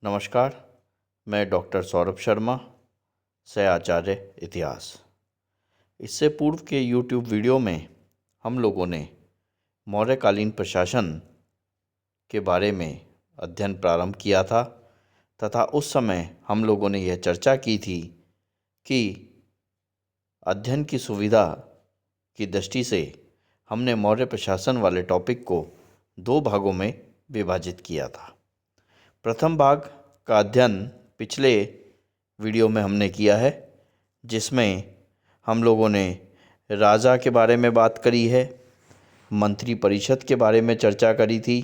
नमस्कार। मैं डॉक्टर सौरभ शर्मा, सह आचार्य इतिहास। इससे पूर्व के YouTube वीडियो में हम लोगों ने मौर्यकालीन प्रशासन के बारे में अध्ययन प्रारंभ किया था तथा उस समय हम लोगों ने यह चर्चा की थी कि अध्ययन की सुविधा की दृष्टि से हमने मौर्य प्रशासन वाले टॉपिक को 2 भागों में विभाजित किया था। प्रथम भाग का अध्ययन पिछले वीडियो में हमने किया है, जिसमें हम लोगों ने राजा के बारे में बात करी है, मंत्री परिषद के बारे में चर्चा करी थी,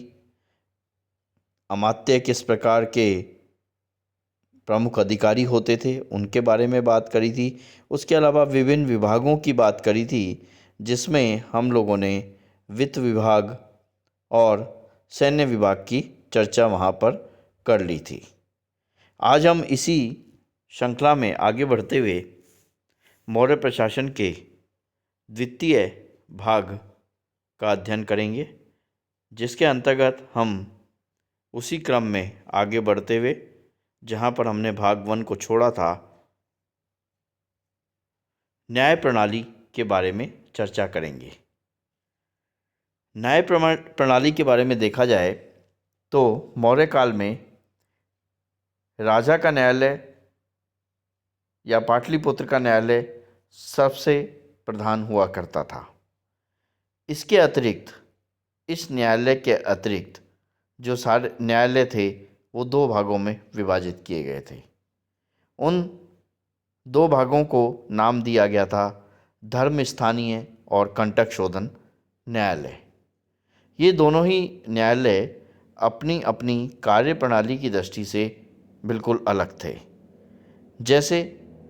अमात्य किस प्रकार के प्रमुख अधिकारी होते थे उनके बारे में बात करी थी। उसके अलावा विभिन्न विभागों की बात करी थी, जिसमें हम लोगों ने वित्त विभाग और सैन्य विभाग की चर्चा वहाँ पर कर ली थी। आज हम इसी श्रृंखला में आगे बढ़ते हुए मौर्य प्रशासन के द्वितीय भाग का अध्ययन करेंगे, जिसके अंतर्गत हम उसी क्रम में आगे बढ़ते हुए जहाँ पर हमने भाग 1 को छोड़ा था, न्याय प्रणाली के बारे में चर्चा करेंगे। न्याय प्रणाली के बारे में देखा जाए तो मौर्य काल में राजा का न्यायालय या पाटलिपुत्र का न्यायालय सबसे प्रधान हुआ करता था। इसके अतिरिक्त, इस न्यायालय के अतिरिक्त जो सारे न्यायालय थे वो 2 भागों में विभाजित किए गए थे। उन 2 भागों को नाम दिया गया था धर्म स्थानीय और कंटक शोधन न्यायालय। ये दोनों ही न्यायालय अपनी अपनी कार्य प्रणाली की दृष्टि से बिल्कुल अलग थे। जैसे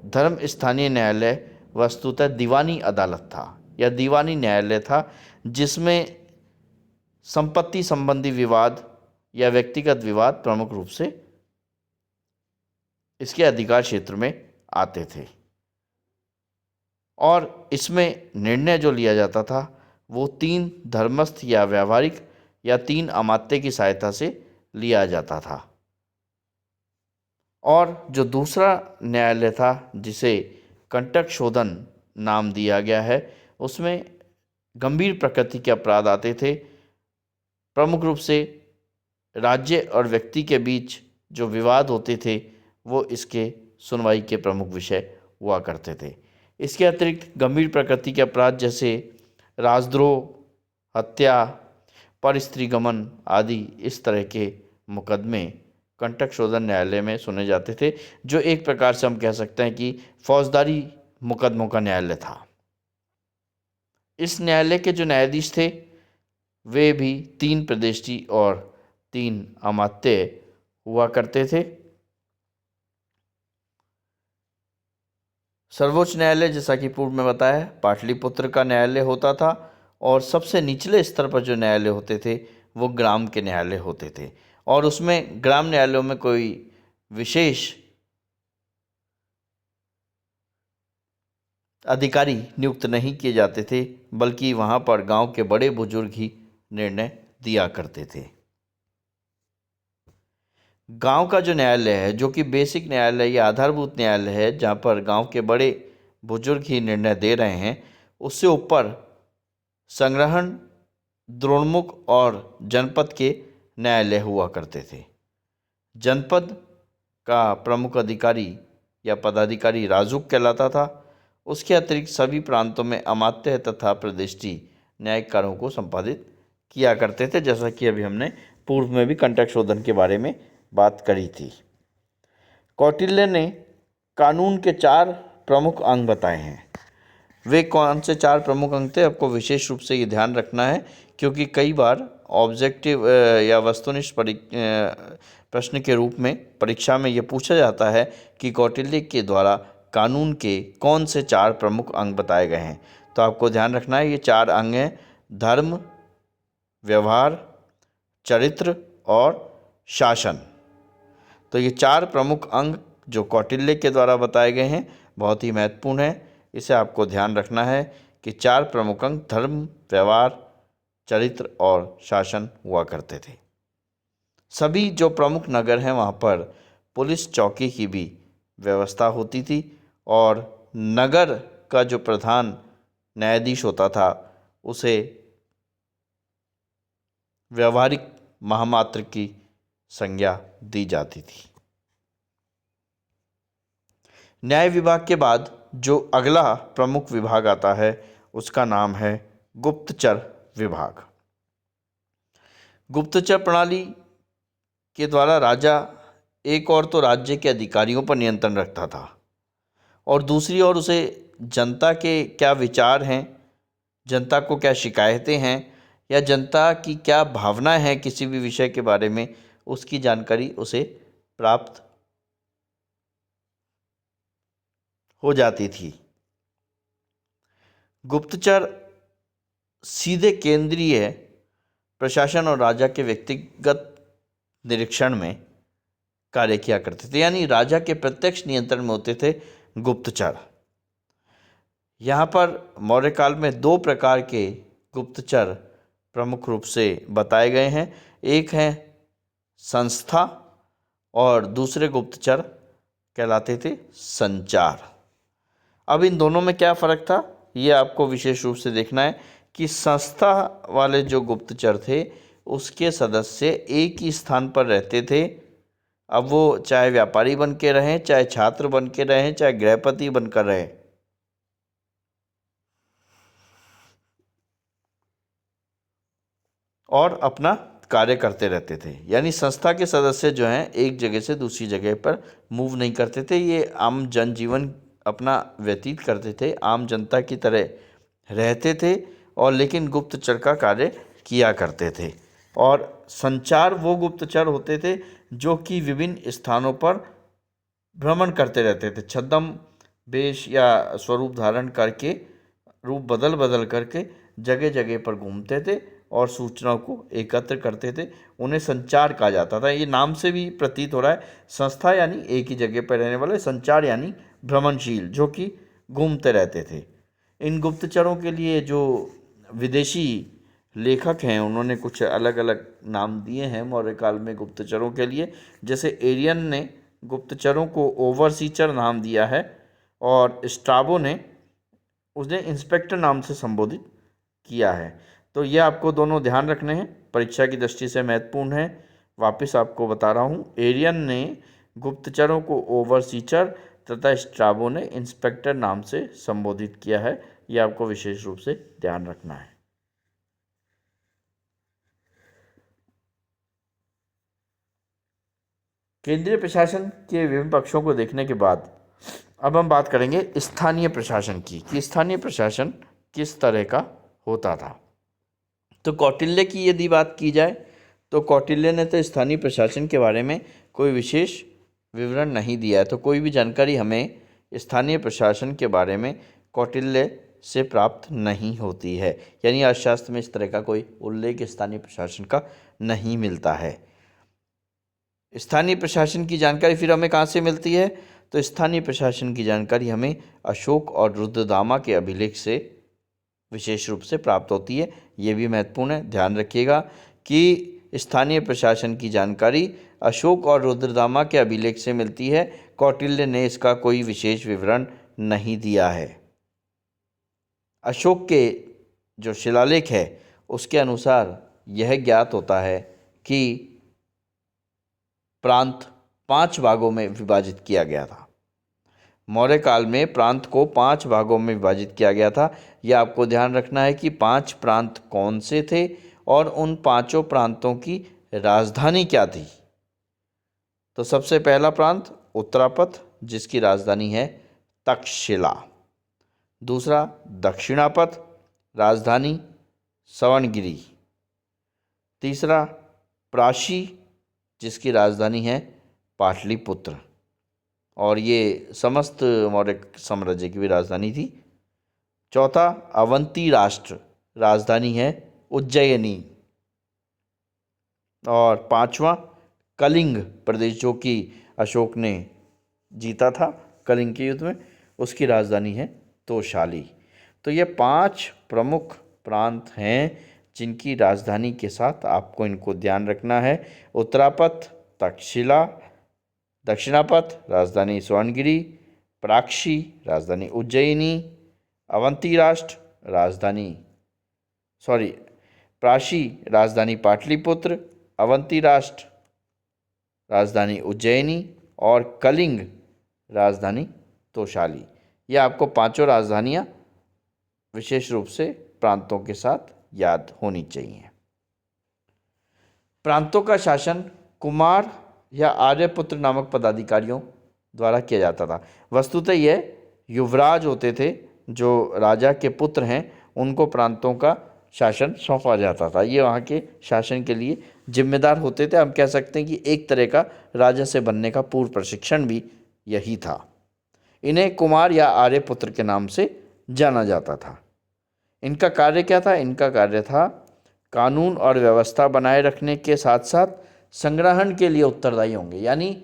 धर्म स्थानीय न्यायालय वस्तुतः दीवानी अदालत था या दीवानी न्यायालय था, जिसमें संपत्ति संबंधी विवाद या व्यक्तिगत विवाद प्रमुख रूप से इसके अधिकार क्षेत्र में आते थे, और इसमें निर्णय जो लिया जाता था वो 3 धर्मस्थ या व्यावहारिक या 3 अमात्य की सहायता से लिया जाता था। और जो दूसरा न्यायालय था जिसे कंटक शोधन नाम दिया गया है, उसमें गंभीर प्रकृति के अपराध आते थे। प्रमुख रूप से राज्य और व्यक्ति के बीच जो विवाद होते थे वो इसके सुनवाई के प्रमुख विषय हुआ करते थे। इसके अतिरिक्त गंभीर प्रकृति के अपराध जैसे राजद्रोह, हत्या, परस्त्रीगमन आदि इस तरह के मुकदमे कंटक शोधन न्यायालय में सुने जाते थे, जो एक प्रकार से हम कह सकते हैं कि फौजदारी मुकदमों का न्यायालय था। इस न्यायालय के जो न्यायाधीश थे वे भी 3 प्रदेष्टि और 3 अमात्य हुआ करते थे। सर्वोच्च न्यायालय, जैसा कि पूर्व में बताया, पाटलिपुत्र का न्यायालय होता था, और सबसे निचले स्तर पर जो न्यायालय होते थे वो ग्राम के न्यायालय होते थे, और उसमें ग्राम न्यायालयों में कोई विशेष अधिकारी नियुक्त नहीं किए जाते थे, बल्कि वहाँ पर गांव के बड़े बुजुर्ग ही निर्णय दिया करते थे। गांव का जो न्यायालय है, जो कि बेसिक न्यायालय या आधारभूत न्यायालय है, जहाँ पर गांव के बड़े बुजुर्ग ही निर्णय दे रहे हैं, उससे ऊपर संग्रहण, द्रोणमुख और जनपद के न्यायालय हुआ करते थे। जनपद का प्रमुख अधिकारी या पदाधिकारी राजूक कहलाता था। उसके अतिरिक्त सभी प्रांतों में अमात्य तथा प्रदिष्टि न्यायिक कार्यों को संपादित किया करते थे, जैसा कि अभी हमने पूर्व में भी कंटक शोधन के बारे में बात करी थी। कौटिल्य ने कानून के 4 प्रमुख अंग बताए हैं। वे कौन से 4 प्रमुख अंग थे, आपको विशेष रूप से ये ध्यान रखना है, क्योंकि कई बार ऑब्जेक्टिव या वस्तुनिष्ठ प्रश्न के रूप में परीक्षा में ये पूछा जाता है कि कौटिल्य के द्वारा कानून के कौन से 4 प्रमुख अंग बताए गए हैं। तो आपको ध्यान रखना है, ये 4 अंग हैं: धर्म, व्यवहार, चरित्र और शासन। तो ये 4 प्रमुख अंग जो कौटिल्य के द्वारा बताए गए हैं बहुत ही महत्वपूर्ण है। इसे आपको ध्यान रखना है कि 4 प्रमुख अंग धर्म, व्यवहार, चरित्र और शासन हुआ करते थे। सभी जो प्रमुख नगर हैं वहाँ पर पुलिस चौकी की भी व्यवस्था होती थी और नगर का जो प्रधान न्यायाधीश होता था उसे व्यवहारिक महामात्र की संज्ञा दी जाती थी। न्याय विभाग के बाद जो अगला प्रमुख विभाग आता है उसका नाम है गुप्तचर विभाग। गुप्तचर प्रणाली के द्वारा राजा एक और तो राज्य के अधिकारियों पर नियंत्रण रखता था और दूसरी ओर उसे जनता के क्या विचार हैं, जनता को क्या शिकायतें हैं या जनता की क्या भावनाएं हैं किसी भी विषय के बारे में, उसकी जानकारी उसे प्राप्त हो जाती थी। गुप्तचर सीधे केंद्रीय प्रशासन और राजा के व्यक्तिगत निरीक्षण में कार्य किया करते थे, यानी राजा के प्रत्यक्ष नियंत्रण में होते थे गुप्तचर। यहाँ पर मौर्य काल में दो प्रकार के गुप्तचर प्रमुख रूप से बताए गए हैं। एक है संस्था और दूसरे गुप्तचर कहलाते थे संचार। अब इन दोनों में क्या फ़र्क था ये आपको विशेष रूप से देखना है कि संस्था वाले जो गुप्तचर थे उसके सदस्य एक ही स्थान पर रहते थे। अब वो चाहे व्यापारी बन के रहें, चाहे छात्र बन के रहें, चाहे गृहपति बनकर रहें, और अपना कार्य करते रहते थे। यानी संस्था के सदस्य जो हैं एक जगह से दूसरी जगह पर मूव नहीं करते थे, ये आम जनजीवन अपना व्यतीत करते थे, आम जनता की तरह रहते थे और लेकिन गुप्तचर का कार्य किया करते थे। और संचार वो गुप्तचर होते थे जो कि विभिन्न स्थानों पर भ्रमण करते रहते थे, छद्म वेश या स्वरूप धारण करके, रूप बदल बदल करके जगह जगह पर घूमते थे और सूचनाओं को एकत्र करते थे। उन्हें संचार कहा जाता था। ये नाम से भी प्रतीत हो रहा है, संस्था यानी एक ही जगह पर रहने वाले, संचार यानी भ्रमणशील जो कि घूमते रहते थे। इन गुप्तचरों के लिए जो विदेशी लेखक हैं उन्होंने कुछ अलग अलग नाम दिए हैं मौर्य काल में गुप्तचरों के लिए। जैसे एरियन ने गुप्तचरों को ओवरसीचर नाम दिया है और स्ट्राबो ने उसने इंस्पेक्टर नाम से संबोधित किया है। तो ये आपको दोनों ध्यान रखने हैं, परीक्षा की दृष्टि से महत्वपूर्ण है। वापस आपको बता रहा हूँ, एरियन ने गुप्तचरों को ओवरसीचर तथा स्ट्राबो ने इंस्पेक्टर नाम से संबोधित किया है। ये आपको विशेष रूप से ध्यान रखना है। केंद्रीय प्रशासन के विभिन्न पक्षों को देखने के बाद अब हम बात करेंगे स्थानीय प्रशासन की, कि स्थानीय प्रशासन किस तरह का होता था। तो कौटिल्य की यदि बात की जाए तो कौटिल्य ने तो स्थानीय प्रशासन के बारे में कोई विशेष विवरण नहीं दिया है। तो कोई भी जानकारी हमें स्थानीय प्रशासन के बारे में कौटिल्य से प्राप्त नहीं होती है, यानी अर्थशास्त्र में इस तरह का कोई उल्लेख स्थानीय प्रशासन का नहीं मिलता है। स्थानीय प्रशासन की जानकारी फिर हमें कहाँ से मिलती है? तो स्थानीय प्रशासन की जानकारी हमें अशोक और रुद्रदामा के अभिलेख से विशेष रूप से प्राप्त होती है। ये भी महत्वपूर्ण है, ध्यान रखिएगा कि स्थानीय प्रशासन की जानकारी अशोक और रुद्रदामा के अभिलेख से मिलती है। कौटिल्य ने इसका कोई विशेष विवरण नहीं दिया है। अशोक के जो शिलालेख है उसके अनुसार यह ज्ञात होता है कि प्रांत 5 भागों में विभाजित किया गया था। मौर्य काल में प्रांत को 5 भागों में विभाजित किया गया था। यह आपको ध्यान रखना है कि 5 प्रांत कौन से थे और उन 5 प्रांतों की राजधानी क्या थी। तो सबसे पहला प्रांत उत्तरापथ जिसकी राजधानी है तक्षशिला। दूसरा दक्षिणापथ, राजधानी सवर्णगिरी। तीसरा प्राशी जिसकी राजधानी है पाटलिपुत्र और ये समस्त मौर्य साम्राज्य की भी राजधानी थी। चौथा अवंती राष्ट्र, राजधानी है उज्जयिनी। और पांचवा कलिंग प्रदेश जो कि अशोक ने जीता था कलिंग के युद्ध में, उसकी राजधानी है तोशाली। तो ये 5 प्रमुख प्रांत हैं जिनकी राजधानी के साथ आपको इनको ध्यान रखना है। उत्तरापथ, तक्षशिला, दक्षिणापथ राजधानी स्वर्णगिरी, प्राक्षी राजधानी उज्जैनी, अवंती राष्ट्र राजधानी प्राशी राजधानी पाटलिपुत्र, अवंती राष्ट्र राजधानी उज्जैनी और कलिंग राजधानी तोशाली। ये आपको पांचों राजधानियां विशेष रूप से प्रांतों के साथ याद होनी चाहिए। प्रांतों का शासन कुमार या आर्यपुत्र नामक पदाधिकारियों द्वारा किया जाता था। वस्तुतः यह युवराज होते थे, जो राजा के पुत्र हैं, उनको प्रांतों का शासन सौंपा जाता था। ये वहाँ के शासन के लिए जिम्मेदार होते थे। हम कह सकते हैं कि एक तरह का राजा से बनने का पूर्व प्रशिक्षण भी यही था। इन्हें कुमार या आर्यपुत्र के नाम से जाना जाता था। इनका कार्य क्या था? इनका कार्य था कानून और व्यवस्था बनाए रखने के साथ साथ संग्रहण के लिए उत्तरदायी होंगे। यानी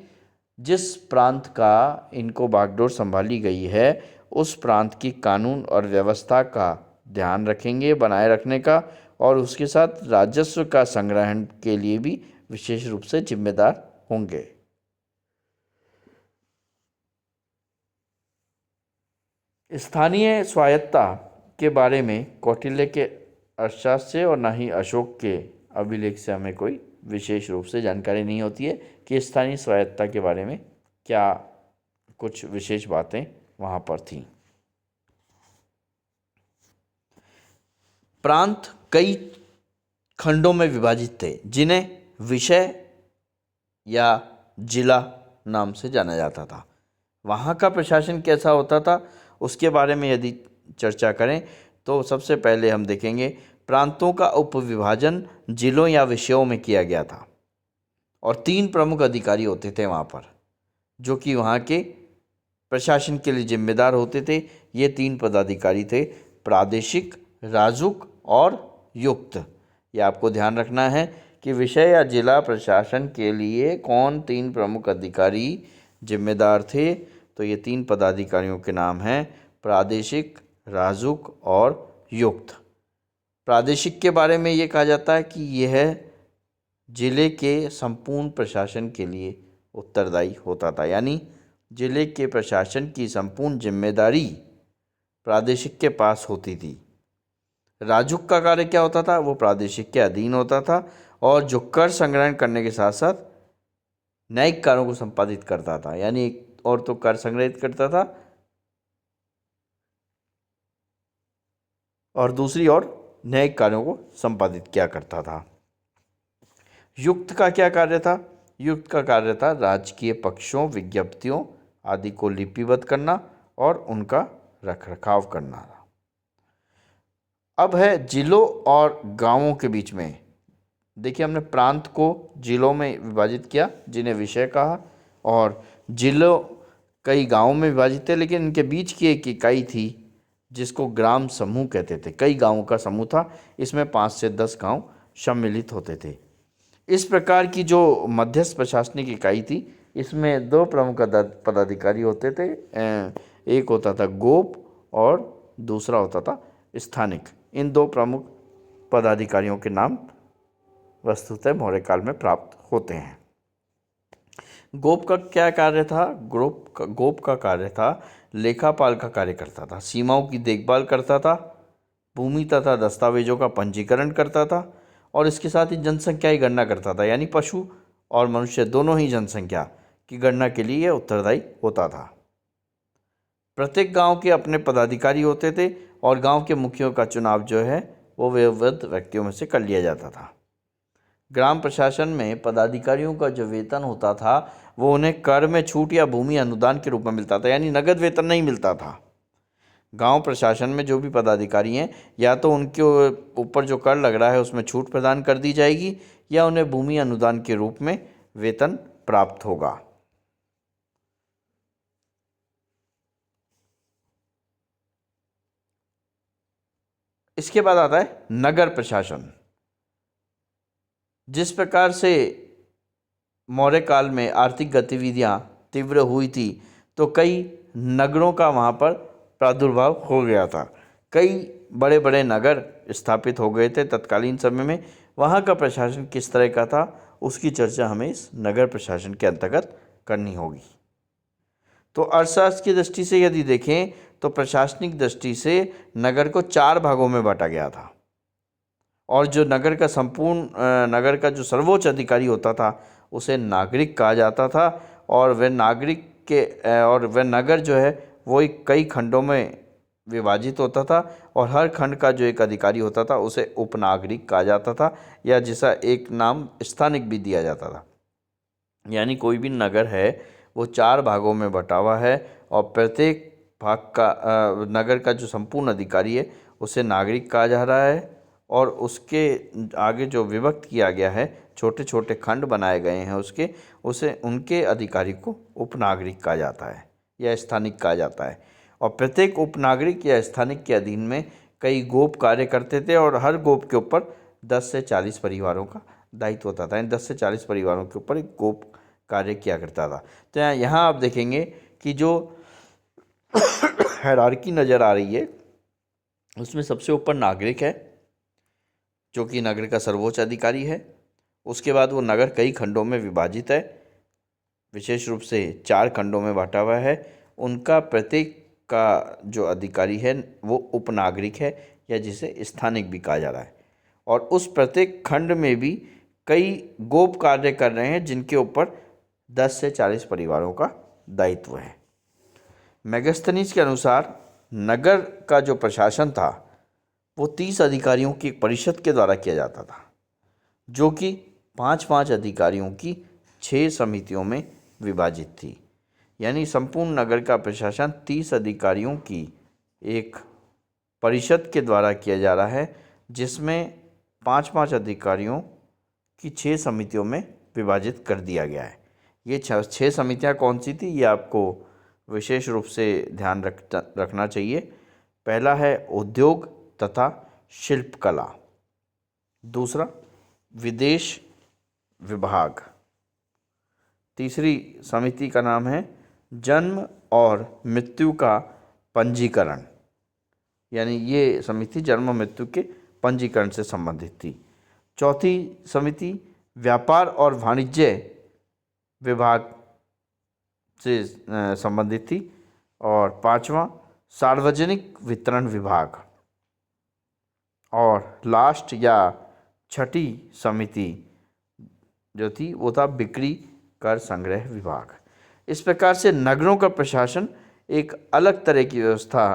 जिस प्रांत का इनको बागडोर संभाली गई है, उस प्रांत की कानून और व्यवस्था का ध्यान रखेंगे, बनाए रखने का, और उसके साथ राजस्व का संग्रहण के लिए भी विशेष रूप से जिम्मेदार होंगे। स्थानीय स्वायत्तता के बारे में कौटिल्य के अर्थशास्त्र से और ना ही अशोक के अभिलेख से हमें कोई विशेष रूप से जानकारी नहीं होती है कि स्थानीय स्वायत्तता के बारे में क्या कुछ विशेष बातें वहाँ पर थीं। प्रांत कई खंडों में विभाजित थे, जिन्हें विषय या जिला नाम से जाना जाता था। वहाँ का प्रशासन कैसा होता था, उसके बारे में यदि चर्चा करें तो सबसे पहले हम देखेंगे प्रांतों का उपविभाजन जिलों या विषयों में किया गया था, और 3 प्रमुख अधिकारी होते थे वहाँ पर, जो कि वहाँ के प्रशासन के लिए जिम्मेदार होते थे। ये 3 पदाधिकारी थे, प्रादेशिक, राजुक और युक्त। ये आपको ध्यान रखना है कि विषय या जिला प्रशासन के लिए कौन 3 प्रमुख अधिकारी जिम्मेदार थे। तो ये 3 पदाधिकारियों के नाम हैं प्रादेशिक, राजुक और युक्त। प्रादेशिक के बारे में ये कहा जाता है कि यह जिले के संपूर्ण प्रशासन के लिए उत्तरदायी होता था। यानी जिले के प्रशासन की संपूर्ण जिम्मेदारी प्रादेशिक के पास होती थी। राजुक का कार्य क्या होता था? वो प्रादेशिक के अधीन होता था, और जो कर संग्रहण करने के साथ साथ न्यायिक कार्यों को संपादित करता था। यानी एक और तो कर संग्रहित करता था और दूसरी ओर न्यायिक कार्यों को संपादित किया करता था। युक्त का क्या कार्य था? युक्त का कार्य था राजकीय पक्षों, विज्ञप्तियों आदि को लिपिबद्ध करना और उनका रखरखाव करना। अब है जिलों और गांवों के बीच में। देखिए, हमने प्रांत को जिलों में विभाजित किया, जिन्हें विषय कहा, और जिलों कई गांवों में विभाजित थे, लेकिन इनके बीच की एक इकाई थी जिसको ग्राम समूह कहते थे। कई गांवों का समूह था, इसमें 5 से 10 गांव सम्मिलित होते थे। इस प्रकार की जो मध्यस्थ प्रशासनिक इकाई थी, इसमें 2 प्रमुख पदाधिकारी होते थे। एक होता था गोप और दूसरा होता था स्थानिक। इन 2 प्रमुख पदाधिकारियों के नाम वस्तुतः मौर्य काल में प्राप्त होते हैं। गोप का क्या कार्य था? गोप का कार्य था लेखापाल का कार्य करता था, सीमाओं की देखभाल करता था, भूमि तथा दस्तावेजों का पंजीकरण करता था, और इसके साथ ही जनसंख्या की गणना करता था। यानी पशु और मनुष्य दोनों ही जनसंख्या की गणना के लिए यह उत्तरदायी होता था। प्रत्येक गांव के अपने पदाधिकारी होते थे, और गांव के मुखियों का चुनाव जो है वो वयोवृद्ध व्यक्तियों में से कर लिया जाता था। ग्राम प्रशासन में पदाधिकारियों का जो वेतन होता था वो उन्हें कर में छूट या भूमि अनुदान के रूप में मिलता था, यानी नगद वेतन नहीं मिलता था। गांव प्रशासन में जो भी पदाधिकारी हैं, या तो उनके ऊपर जो कर लग रहा है उसमें छूट प्रदान कर दी जाएगी, या उन्हें भूमि अनुदान के रूप में वेतन प्राप्त होगा। इसके बाद आता है नगर प्रशासन। जिस प्रकार से मौर्य काल में आर्थिक गतिविधियां तीव्र हुई थी, तो कई नगरों का वहाँ पर प्रादुर्भाव हो गया था। कई बड़े बड़े नगर स्थापित हो गए थे तत्कालीन समय में, वहाँ का प्रशासन किस तरह का था उसकी चर्चा हमें इस नगर प्रशासन के अंतर्गत करनी होगी। तो अर्थशास्त्र की दृष्टि से यदि देखें तो प्रशासनिक दृष्टि से नगर को 4 भागों में बांटा गया था, और जो नगर का नगर का जो सर्वोच्च अधिकारी होता था उसे नागरिक कहा जाता था, और वह नगर जो है वो कई खंडों में विभाजित होता था, और हर खंड का जो एक अधिकारी होता था उसे उपनागरिक कहा जाता था, या जिसका एक नाम स्थानिक भी दिया जाता था। यानी कोई भी नगर है वो 4 भागों में बटा हुआ है, और प्रत्येक भाग का नगर का जो संपूर्ण अधिकारी है उसे नागरिक कहा जा रहा है, और उसके आगे जो विभक्त किया गया है, छोटे छोटे खंड बनाए गए हैं उसे उनके अधिकारी को उपनागरिक कहा जाता है या स्थानिक कहा जाता है। और प्रत्येक उपनागरिक या स्थानिक के अधीन में कई गोप कार्य करते थे, और हर गोप के ऊपर 10 से 40 परिवारों का दायित्व होता था। इन 10 से 40 परिवारों के ऊपर एक गोप कार्य किया करता था। तो यहाँ आप देखेंगे कि जो हायरार्की नज़र आ रही है उसमें सबसे ऊपर नागरिक है जो कि नगर का सर्वोच्च अधिकारी है। उसके बाद वो नगर कई खंडों में विभाजित है, विशेष रूप से 4 खंडों में बांटा हुआ है। उनका प्रत्येक का जो अधिकारी है वो उपनागरिक है, या जिसे स्थानिक भी कहा जा रहा है, और उस प्रत्येक खंड में भी कई गोप कार्य कर रहे हैं जिनके ऊपर 10 से 40 परिवारों का दायित्व है। मेगास्थनीज के अनुसार नगर का जो प्रशासन था वो 30 अधिकारियों की एक परिषद के द्वारा किया जाता था, जो कि 5-5 अधिकारियों की 6 समितियों में विभाजित थी। यानी संपूर्ण नगर का प्रशासन 30 अधिकारियों की एक परिषद के द्वारा किया जा रहा है, जिसमें 5-5 अधिकारियों की 6 समितियों में विभाजित कर दिया गया है। ये 6 समितियां कौन सी थी ये आपको विशेष रूप से ध्यान रखना चाहिए। पहला है उद्योग तथा शिल्पकला, दूसरा विदेश विभाग, तीसरी समिति का नाम है जन्म और मृत्यु का पंजीकरण, यानी ये समिति जन्म मृत्यु के पंजीकरण से संबंधित थी। चौथी समिति व्यापार और वाणिज्य विभाग से संबंधित थी, और 5वां सार्वजनिक वितरण विभाग, और लास्ट या छठी समिति जो थी वो था बिक्री कर संग्रह विभाग। इस प्रकार से नगरों का प्रशासन एक अलग तरह की व्यवस्था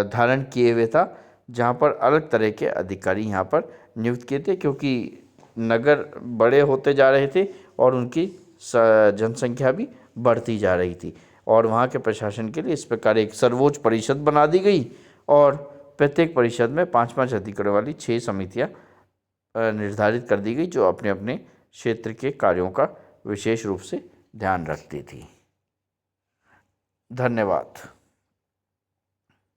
धारण किए हुए था, जहाँ पर अलग तरह के अधिकारी यहाँ पर नियुक्त किए थे, क्योंकि नगर बड़े होते जा रहे थे और उनकी जनसंख्या भी बढ़ती जा रही थी, और वहाँ के प्रशासन के लिए इस प्रकार एक सर्वोच्च परिषद बना दी गई, और प्रत्येक परिषद में 5-5 अधिकारियों वाली 6 समितियाँ निर्धारित कर दी गई, जो अपने अपने क्षेत्र के कार्यों का विशेष रूप से ध्यान रखती थी। धन्यवाद।